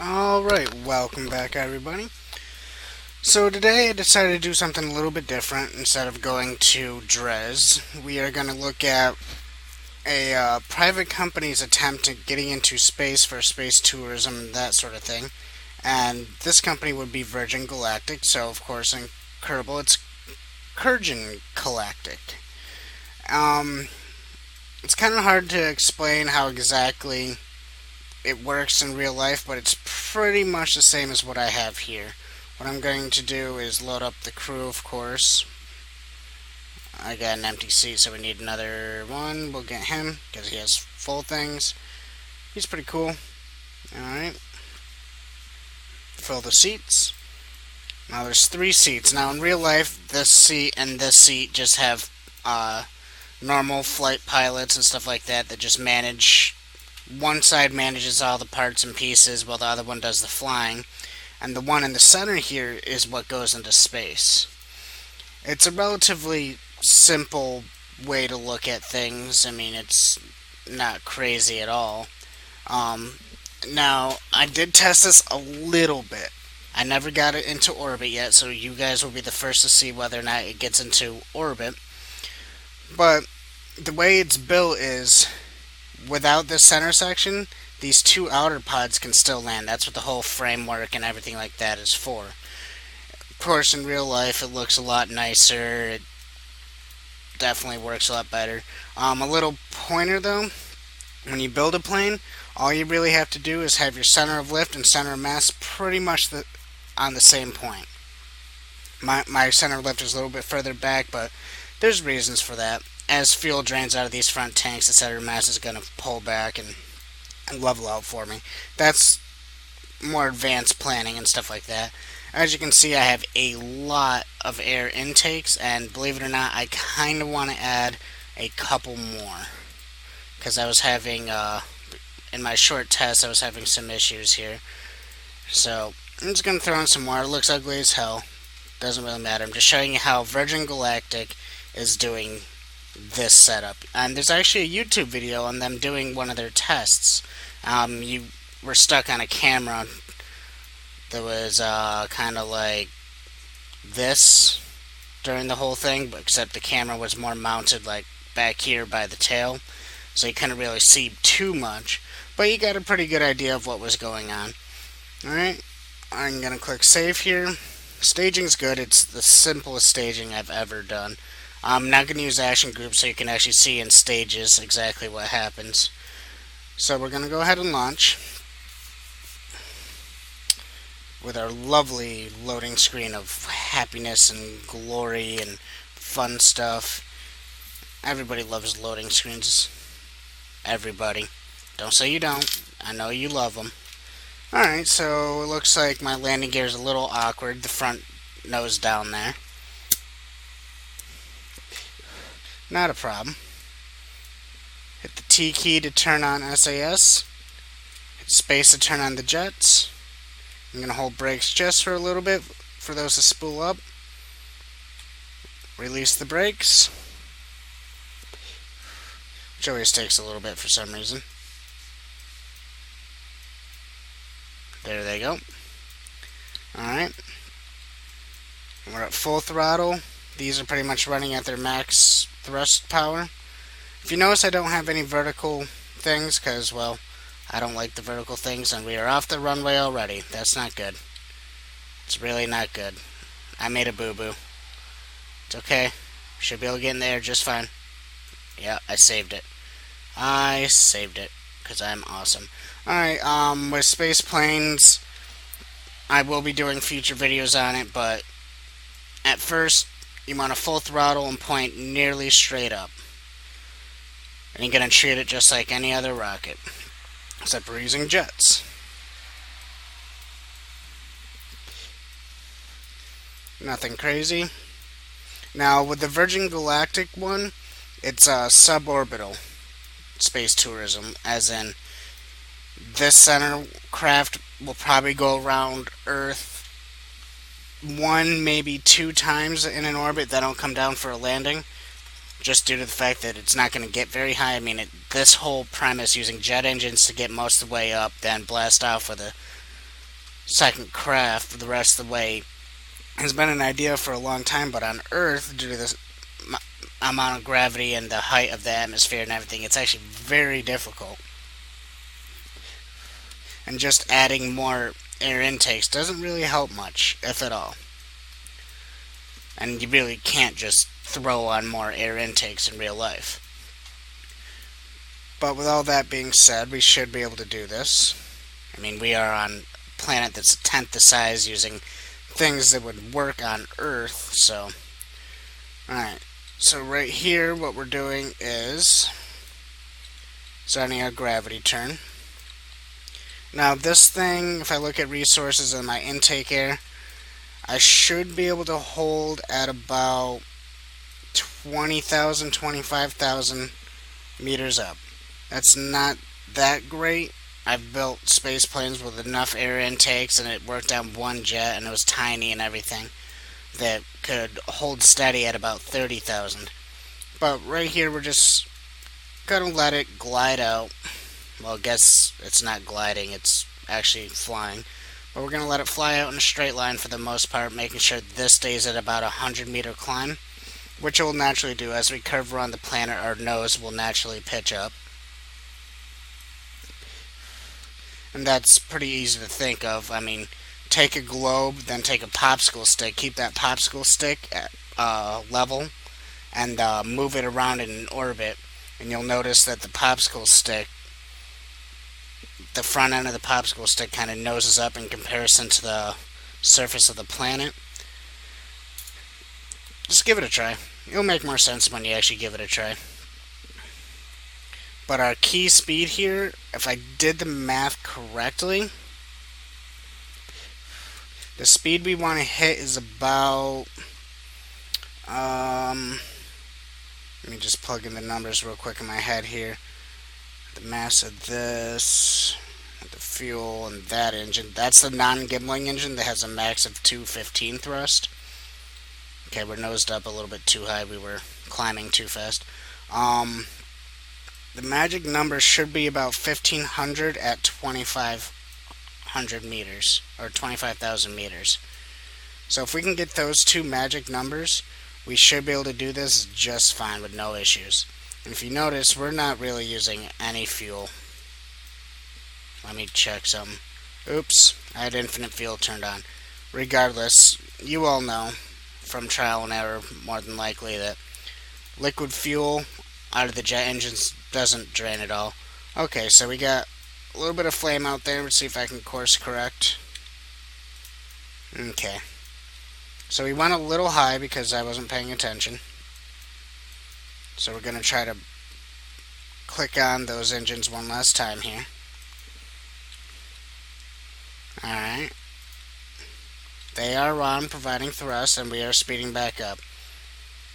Alright, welcome back everybody. So today I decided to do something a little bit different. Instead of going to Dres, we are going to look at a private company's attempt at getting into space for space tourism and that sort of thing. And this company would be Virgin Galactic, so of course in Kerbal it's Virgin Galactic. Um, it's kind of hard to explain how exactly it works in real life, but it's pretty much the same as what I have here. What I'm going to do is load up the crew, of course. I got an empty seat, so we need another one. We'll get him, because he has full things. He's pretty cool. Alright. Fill the seats. Now there's 3 seats. Now in real life, this seat and this seat just have normal flight pilots and stuff like that just manage. One side manages all the parts and pieces while the other one does the flying. And the one in the center here is what goes into space. It's a relatively simple way to look at things. I mean, it's not crazy at all. Now, I did test this a little bit. I never got it into orbit yet, so you guys will be the first to see whether or not it gets into orbit. But the way it's built is, without this center section, these 2 outer pods can still land. That's what the whole framework and everything like that is for. Of course, in real life, it looks a lot nicer. It definitely works a lot better. A little pointer, though. When you build a plane, all you really have to do is have your center of lift and center of mass pretty much on the same point. My center of lift is a little bit further back, but there's reasons for that. As fuel drains out of these front tanks, the center of mass is going to pull back and level out for me. That's more advanced planning and stuff like that. As you can see, I have a lot of air intakes, and believe it or not, I kind of want to add a couple more. Because I was having, in my short test, I was having some issues here. So, I'm just going to throw in some more. It looks ugly as hell. Doesn't really matter. I'm just showing you how Virgin Galactic is doing this setup. And there's actually a YouTube video on them doing one of their tests. You were stuck on a camera that was kind of like this during the whole thing, but except the camera was more mounted like back here by the tail, so you couldn't really see too much, but you got a pretty good idea of what was going on. Alright, I'm going to click save here. Staging's good. It's the simplest staging I've ever done. I'm not going to use action groups so you can actually see in stages exactly what happens. So we're going to go ahead and launch with our lovely loading screen of happiness and glory and fun stuff. Everybody loves loading screens. Everybody. Don't say you don't. I know you love them. Alright, so it looks like my landing gear is a little awkward. The front nose down there. Not a problem. Hit the T key to turn on SAS. Hit space to turn on the jets. I'm going to hold brakes just for a little bit for those to spool up. Release the brakes. Which always takes a little bit for some reason. There they go. Alright. We're at full throttle. These are pretty much running at their max thrust power. If you notice, I don't have any vertical things because, well, I don't like the vertical things, and we are off the runway already. That's not good. It's really not good. I made a boo-boo. It's okay. Should be able to get in there just fine. Yeah, I saved it. I saved it because I'm awesome. Alright, with space planes, I will be doing future videos on it, but at first, you want to full throttle and point nearly straight up. And you're going to treat it just like any other rocket, except we're using jets. Nothing crazy. Now, with the Virgin Galactic one, it's suborbital space tourism, as in this center craft will probably go around Earth 1, maybe 2 times in an orbit, then it'll come down for a landing. Just due to the fact that it's not going to get very high. I mean, this whole premise using jet engines to get most of the way up, then blast off with a second craft the rest of the way has been an idea for a long time, but on Earth, due to the amount of gravity and the height of the atmosphere and everything, it's actually very difficult. And just adding more air intakes doesn't really help much, if at all. And you really can't just throw on more air intakes in real life. But with all that being said, we should be able to do this. I mean, we are on a planet that's a tenth the size using things that would work on Earth, so... Alright, so right here what we're doing is starting our gravity turn. Now this thing, if I look at resources and my intake air, I should be able to hold at about 20,000, 25,000 meters up. That's not that great. I've built space planes with enough air intakes and it worked on one jet and it was tiny and everything that could hold steady at about 30,000. But right here we're just gonna let it glide out. Well, I guess it's not gliding, it's actually flying. But we're gonna let it fly out in a straight line for the most part, making sure this stays at about a 100-meter climb, which it will naturally do. As we curve around the planet, our nose will naturally pitch up. And that's pretty easy to think of. I mean, take a globe, then take a popsicle stick, keep that popsicle stick at level, and move it around in an orbit. And you'll notice that the popsicle stick, the front end of the popsicle stick kind of noses up in comparison to the surface of the planet. Just give it a try. It'll make more sense when you actually give it a try. But our key speed here, if I did the math correctly, the speed we want to hit is about, let me just plug in the numbers real quick in my head here. The mass of this, the fuel, and that engine. That's the non-gimbling engine that has a max of 215 thrust. Okay, we're nosed up a little bit too high. We were climbing too fast. The magic number should be about 1,500 at 2,500 meters, or 25,000 meters. So if we can get those two magic numbers, we should be able to do this just fine with no issues. And if you notice, we're not really using any fuel. Let me check something. Oops, I had infinite fuel turned on. Regardless, you all know from trial and error, more than likely, that liquid fuel out of the jet engines doesn't drain at all. Okay, so we got a little bit of flame out there. Let's see if I can course correct. Okay. So we went a little high because I wasn't paying attention. So we're going to try to click on those engines one last time here. Alright. They are on, providing thrust, and we are speeding back up.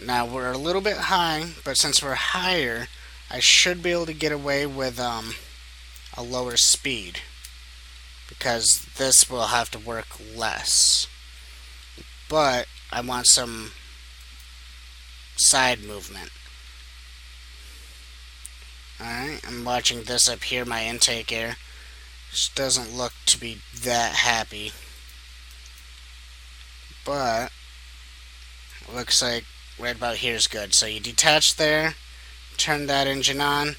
Now we're a little bit high, but since we're higher, I should be able to get away with a lower speed, because this will have to work less. But I want some side movement. Alright, I'm watching this up here, my intake air. Just doesn't look to be that happy. But looks like right about here is good. So you detach there, turn that engine on,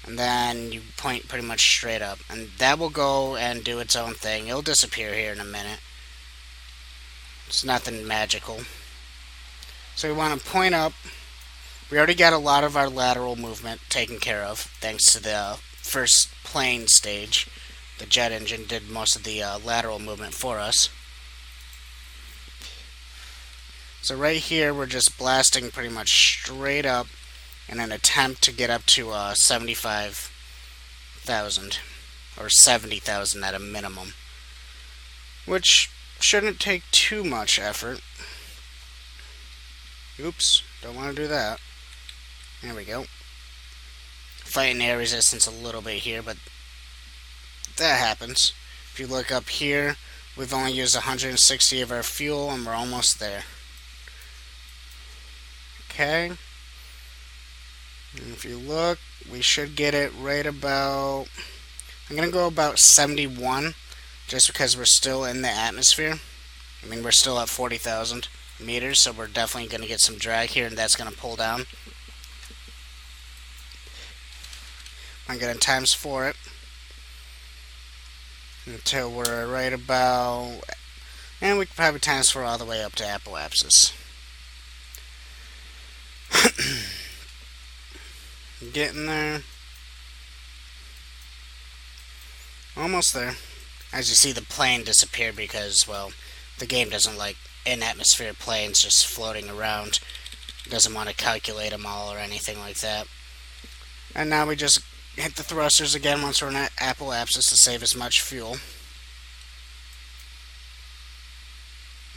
and then you point pretty much straight up. And that will go and do its own thing. It'll disappear here in a minute. It's nothing magical. So we want to point up. We already got a lot of our lateral movement taken care of, thanks to the first plane stage. The jet engine did most of the lateral movement for us. So right here, we're just blasting pretty much straight up in an attempt to get up to 75,000, or 70,000 at a minimum, which shouldn't take too much effort. Oops, don't want to do that. There we go. Fighting air resistance a little bit here, but that happens. If you look up here, we've only used 160 of our fuel and we're almost there. Okay. And if you look, we should get it right about, I'm going to go about 71 just because we're still in the atmosphere. I mean, we're still at 40,000 meters, so we're definitely going to get some drag here, and that's going to pull down. I'm going to times 4 it until we're right about, and we can probably times 4 all the way up to apoapsis. Getting there. Almost there. As you see, the plane disappeared because, well, the game doesn't like in-atmosphere planes just floating around. It doesn't want to calculate them all or anything like that. And now we just hit the thrusters again once we're in apoapsis to save as much fuel.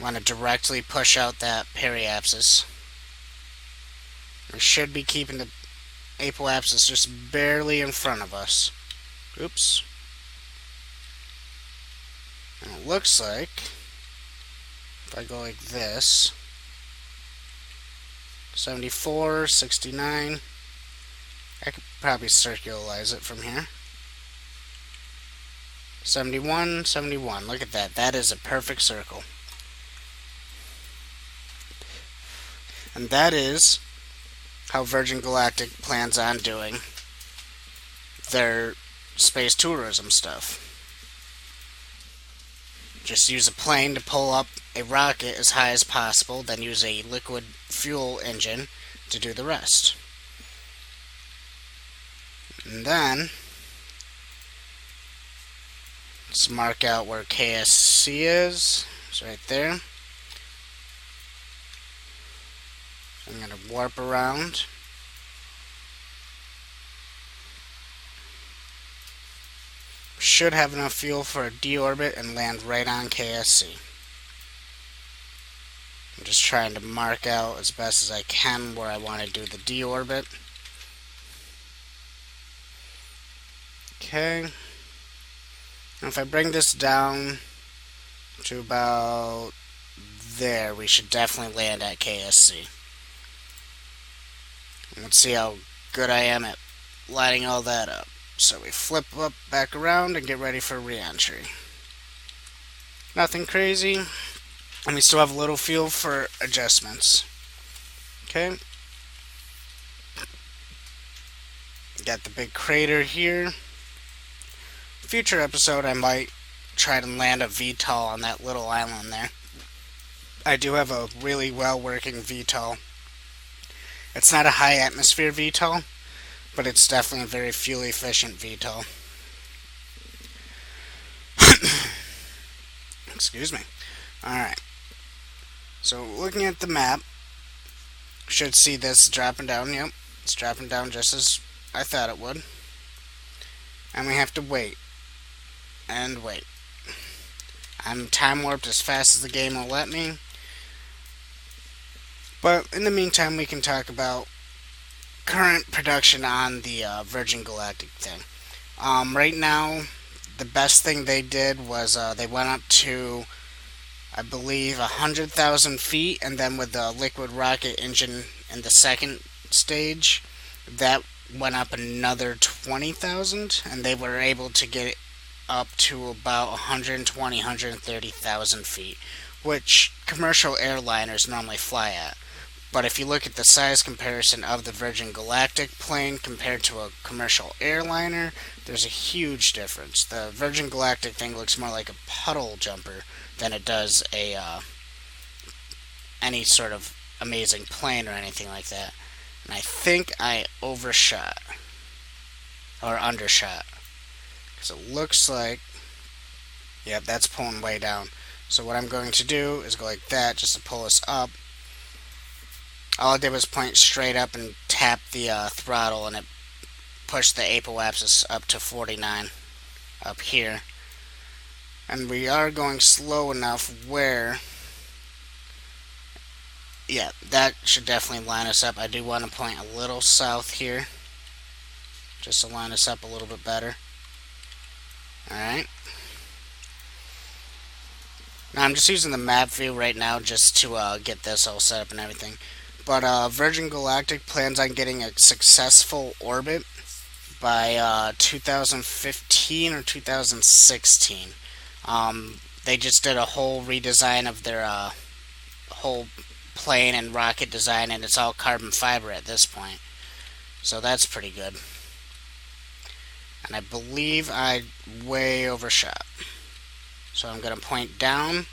Want to directly push out that periapsis. We should be keeping the apoapsis just barely in front of us. Oops. And it looks like, if I go like this, 74, 69, I could probably circularize it from here. 71, 71, look at that. That is a perfect circle. And that is how Virgin Galactic plans on doing their space tourism stuff. Just use a plane to pull up a rocket as high as possible, then use a liquid fuel engine to do the rest. And then, let's mark out where KSC is. It's right there. I'm going to warp around. Should have enough fuel for a deorbit and land right on KSC. I'm just trying to mark out as best as I can where I want to do the deorbit. Okay. And if I bring this down to about there, we should definitely land at KSC. And let's see how good I am at lighting all that up. So we flip up back around and get ready for re-entry. Nothing crazy. And we still have a little fuel for adjustments. Okay. Got the big crater here. Future episode, I might try to land a VTOL on that little island there. I do have a really well working VTOL. It's not a high atmosphere VTOL, but it's definitely a very fuel efficient VTOL. Excuse me. Alright. So looking at the map, should see this dropping down. Yep, it's dropping down just as I thought it would. And we have to wait. And wait. I'm time warped as fast as the game will let me. But in the meantime, we can talk about current production on the Virgin Galactic thing. Right now, the best thing they did was they went up to, I believe, 100,000 feet, and then with the liquid rocket engine in the second stage, that went up another 20,000, and they were able to get it up to about 120, 130,000 feet, which commercial airliners normally fly at. But if you look at the size comparison of the Virgin Galactic plane compared to a commercial airliner, there's a huge difference. The Virgin Galactic thing looks more like a puddle jumper than it does a any sort of amazing plane or anything like that. And I think I overshot or undershot, because it looks like, yep, that's pulling way down. So what I'm going to do is go like that just to pull us up. All I did was point straight up and tap the throttle, and it pushed the apoapsis up to 49 up here. And we are going slow enough where, yeah, that should definitely line us up. I do want to point a little south here, just to line us up a little bit better. Alright. Now I'm just using the map view right now just to get this all set up and everything. But Virgin Galactic plans on getting a successful orbit by 2015 or 2016. They just did a whole redesign of their whole plane and rocket design, and it's all carbon fiber at this point. So that's pretty good. And I believe I way overshot. So I'm going to point down,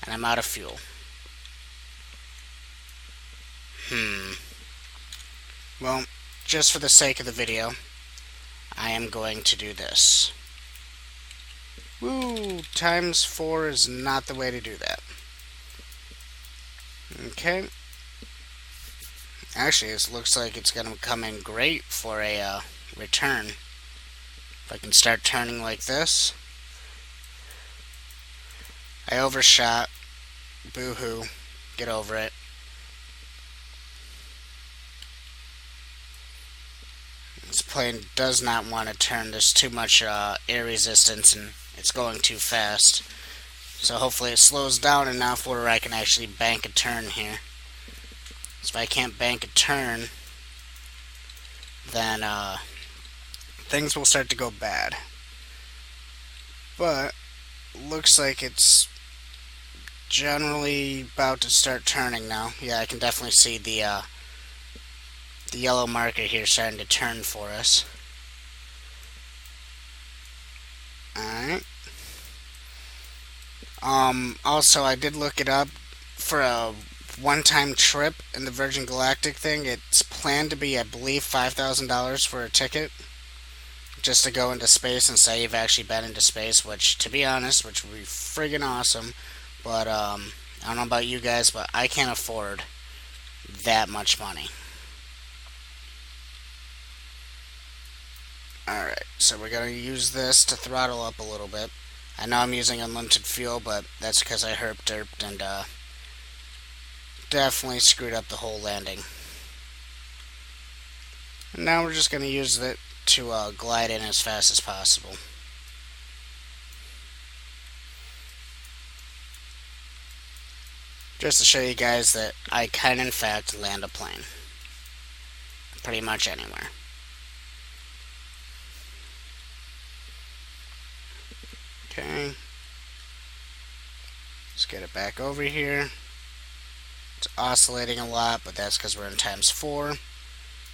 and I'm out of fuel. Well, just for the sake of the video, I am going to do this. Woo! Times 4 is not the way to do that. Okay. Actually, it looks like it's going to come in great for a return. If I can start turning like this. I overshot. Boo-hoo. Get over it. This plane does not want to turn. There's too much air resistance and it's going too fast. So hopefully it slows down enough where I can actually bank a turn here. So if I can't bank a turn, then things will start to go bad. But looks like it's generally about to start turning now. Yeah, I can definitely see the yellow marker here starting to turn for us. Alright. Also, I did look it up for a one-time trip in the Virgin Galactic thing. It's planned to be, I believe, $5,000 for a ticket. Just to go into space and say you've actually been into space, which, to be honest, which would be friggin' awesome. But, I don't know about you guys, but I can't afford that much money. Alright, so we're going to use this to throttle up a little bit. I know I'm using unlimited fuel, but that's because I herp-derped and definitely screwed up the whole landing. And now we're just going to use it to glide in as fast as possible. Just to show you guys that I can in fact land a plane. Pretty much anywhere. Okay. Let's get it back over here. It's oscillating a lot, but that's because we're in times 4.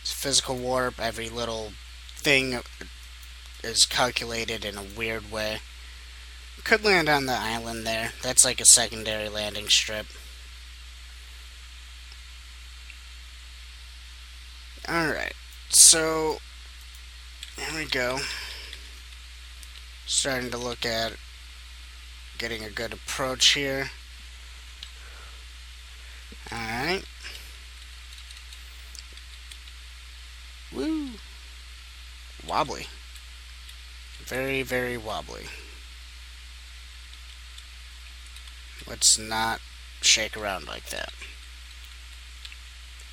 It's physical warp. Every little thing is calculated in a weird way. Could land on the island there. That's like a secondary landing strip. Alright, so here we go. Starting to look at getting a good approach here. Alright. Woo! Wobbly. Very, very wobbly. Let's not shake around like that.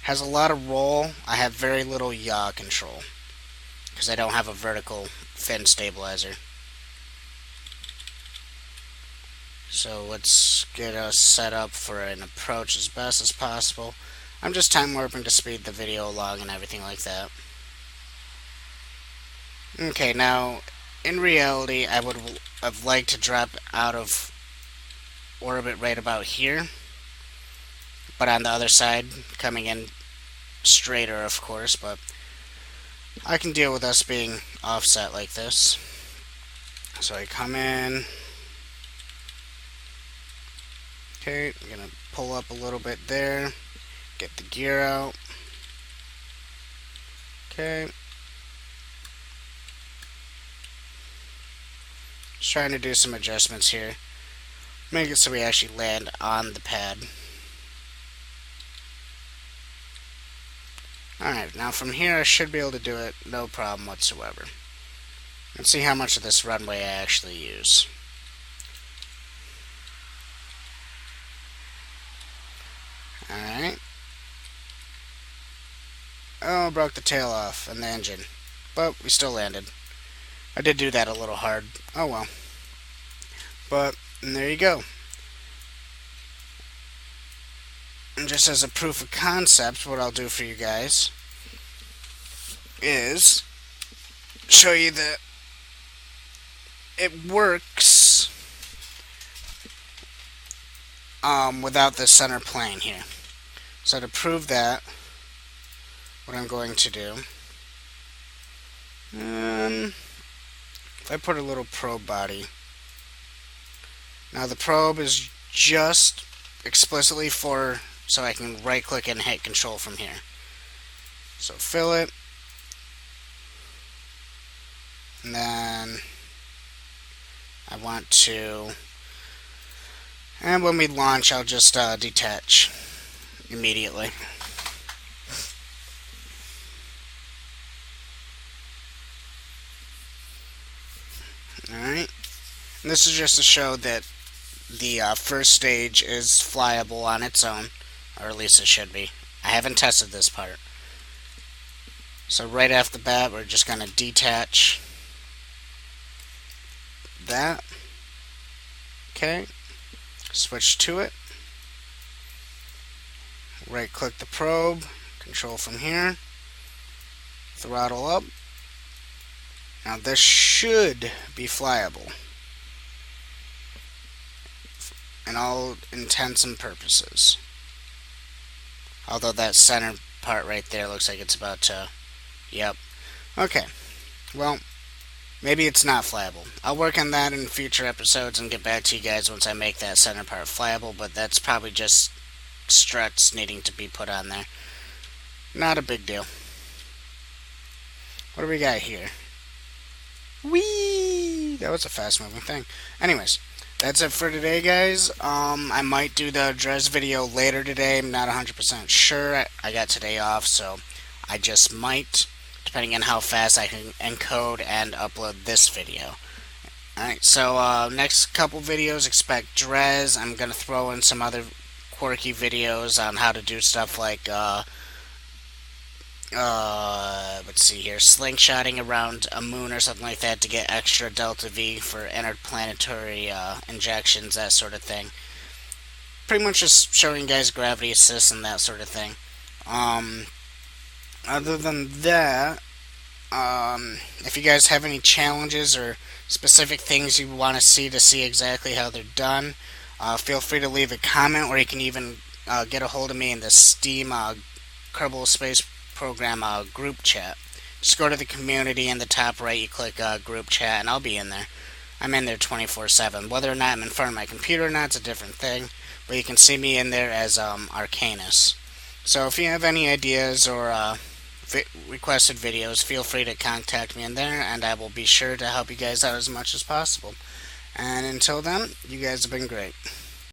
Has a lot of roll. I have very little yaw control because I don't have a vertical fin stabilizer. So let's get us set up for an approach as best as possible. I'm just time warping to speed the video along and everything like that. Okay, now in reality I would have liked to drop out of orbit right about here, but on the other side, coming in straighter of course, but I can deal with us being offset like this. So I come in. Okay, I'm gonna pull up a little bit there, get the gear out. Okay. Just trying to do some adjustments here. Make it so we actually land on the pad. Alright, now from here I should be able to do it no problem whatsoever. Let's see how much of this runway I actually use. Alright. Oh, broke the tail off and the engine. But we still landed. I did do that a little hard. Oh well. But, and there you go. And just as a proof of concept, what I'll do for you guys is show you that it works without the center plane here. So to prove that, what I'm going to do, if I put a little probe body, now the probe is just explicitly for so I can right click and hit control from here. So fill it, and then I want to, and when we launch I'll just detach immediately. Alright, and this is just to show that the first stage is flyable on its own, or at least it should be. I haven't tested this part. So right off the bat we're just going to detach that. Okay, switch to it, right click the probe, control from here, throttle up. Now this should be flyable in all intents and purposes. Although that center part right there looks like it's about to, yep. Okay, well, maybe it's not flyable. I'll work on that in future episodes and get back to you guys once I make that center part flyable, but that's probably just struts needing to be put on there. Not a big deal. What do we got here? Whee! That was a fast moving thing. Anyways, that's it for today, guys. I might do the Drez video later today. I'm not 100% sure. I got today off, so I just might, depending on how fast I can encode and upload this video. Alright, so next couple videos, expect Drez. I'm going to throw in some other quirky videos on how to do stuff like, let's see here, slingshotting around a moon or something like that to get extra delta V for interplanetary injections, that sort of thing. Pretty much just showing you guys gravity assist and that sort of thing. Other than that, if you guys have any challenges or specific things you want to see exactly how they're done, feel free to leave a comment, or you can even get a hold of me in the Steam Kerbal Space Program group chat. Just go to the community in the top right, you click group chat, and I'll be in there. I'm in there 24/7. Whether or not I'm in front of my computer or not, it's a different thing, but you can see me in there as Arcanus. So if you have any ideas or requested videos, feel free to contact me in there, and I will be sure to help you guys out as much as possible. And until then, you guys have been great.